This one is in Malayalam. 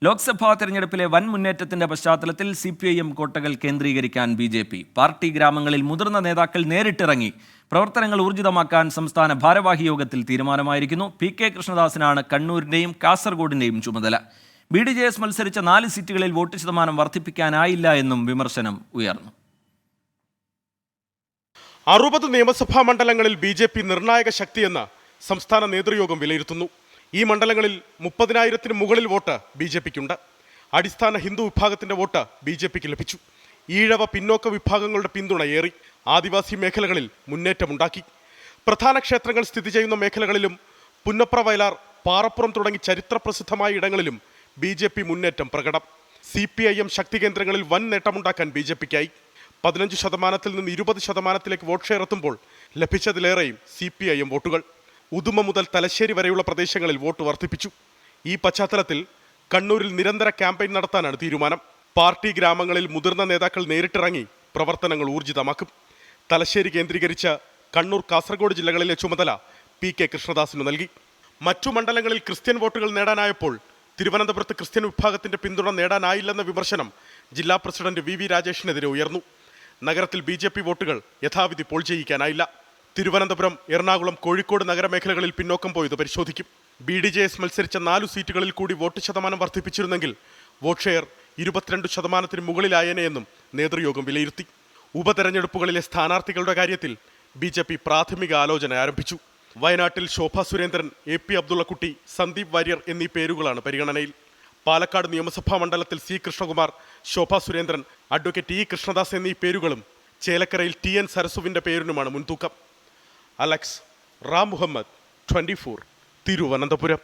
ലോക്സഭാ തെരഞ്ഞെടുപ്പിലെ വൻ മുന്നേറ്റത്തിന്റെ പശ്ചാത്തലത്തിൽ CPIM കോട്ടകൾ കേന്ദ്രീകരിക്കാൻ BJP. പാർട്ടി ഗ്രാമങ്ങളിൽ മുതിർന്ന നേതാക്കൾ നേരിട്ടിറങ്ങി പ്രവർത്തനങ്ങൾ ഊർജിതമാക്കാൻ സംസ്ഥാന ഭാരവാഹി യോഗത്തിൽ തീരുമാനമായിരിക്കുന്നു. PK കൃഷ്ണദാസിനാണ് കണ്ണൂരിന്റെയും കാസർഗോഡിന്റെയും ചുമതല. BDJS മത്സരിച്ച 4 സീറ്റുകളിൽ വോട്ട് ശതമാനം വർദ്ധിപ്പിക്കാനായില്ല എന്നും വിമർശനം ഉയർന്നു. 60 നിയമസഭാ മണ്ഡലങ്ങളിൽ BJP നിർണായക ശക്തിയെന്ന് സംസ്ഥാന നേതൃയോഗം വിലയിരുത്തുന്നു. ഈ മണ്ഡലങ്ങളിൽ 30,000-ന് മുകളിൽ വോട്ട് BJPക്കുണ്ട്. അടിസ്ഥാന ഹിന്ദു വിഭാഗത്തിന്റെ വോട്ട് BJPക്ക് ലഭിച്ചു. ഈഴവ പിന്നോക്ക വിഭാഗങ്ങളുടെ പിന്തുണ ഏറി. ആദിവാസി മേഖലകളിൽ മുന്നേറ്റമുണ്ടാക്കി. പ്രധാന ക്ഷേത്രങ്ങൾ സ്ഥിതി ചെയ്യുന്ന മേഖലകളിലും പുന്നപ്ര വയലാർ, പാറപ്പുറം തുടങ്ങി ചരിത്രപ്രസിദ്ധമായ ഇടങ്ങളിലും BJP മുന്നേറ്റം പ്രകടം. CPIM ശക്തി കേന്ദ്രങ്ങളിൽ വൻ നേട്ടമുണ്ടാക്കാൻ BJPക്കായി. 15% നിന്ന് 20%-ലേക്ക് വോട്ട് ഷെയർ എത്തുമ്പോൾ ലഭിച്ചതിലേറെയും CPIM വോട്ടുകൾ. ഉദുമ മുതൽ തലശ്ശേരി വരെയുള്ള പ്രദേശങ്ങളിൽ വോട്ട് വർദ്ധിപ്പിച്ചു. ഈ പശ്ചാത്തലത്തിൽ കണ്ണൂരിൽ നിരന്തര ക്യാമ്പയിൻ നടത്താനാണ് തീരുമാനം. പാർട്ടി ഗ്രാമങ്ങളിൽ മുതിർന്ന നേതാക്കൾ നേരിട്ടിറങ്ങി പ്രവർത്തനങ്ങൾ ഊർജിതമാക്കും. തലശ്ശേരി കേന്ദ്രീകരിച്ച് കണ്ണൂർ, കാസർഗോഡ് ജില്ലകളിലെ ചുമതല PK കൃഷ്ണദാസിന് നൽകി. മറ്റു മണ്ഡലങ്ങളിൽ ക്രിസ്ത്യൻ വോട്ടുകൾ നേടാനായപ്പോൾ തിരുവനന്തപുരത്ത് ക്രിസ്ത്യൻ വിഭാഗത്തിന്റെ പിന്തുണ നേടാനായില്ലെന്ന വിമർശനം ജില്ലാ പ്രസിഡന്റ് VV രാജേഷിനെതിരെ ഉയർന്നു. നഗരത്തിൽ BJP വോട്ടുകൾ യഥാവിധി പോൾ ചെയ്യിക്കാനായില്ല. തിരുവനന്തപുരം, എറണാകുളം, കോഴിക്കോട് നഗരമേഖലകളിൽ പിന്നോക്കം പോയത് പരിശോധിക്കും. BDJS മത്സരിച്ച 4 സീറ്റുകളിൽ കൂടി വോട്ട് ശതമാനം വർദ്ധിപ്പിച്ചിരുന്നെങ്കിൽ വോട്ട് ഷെയർ 22%-ന് മുകളിലായേനെയെന്നും നേതൃയോഗം വിലയിരുത്തി. ഉപതെരഞ്ഞെടുപ്പുകളിലെ സ്ഥാനാർത്ഥികളുടെ കാര്യത്തിൽ BJP പ്രാഥമിക ആലോചന ആരംഭിച്ചു. വയനാട്ടിൽ ശോഭാ സുരേന്ദ്രൻ, AP അബ്ദുള്ളക്കുട്ടി, സന്ദീപ് വാര്യർ എന്നീ പേരുകളാണ് പരിഗണനയിൽ. പാലക്കാട് നിയമസഭാ മണ്ഡലത്തിൽ C Krishnakumar, Shobha Surendran, advocate E Krishnadas എന്നീ പേരുകളും ചേലക്കരയിൽ TN സരസുവിന്റെ പേരിനുമാണ് മുൻതൂക്കം. അലക്സ് റാം മുഹമ്മദ്, 24, തിരുവനന്തപുരം.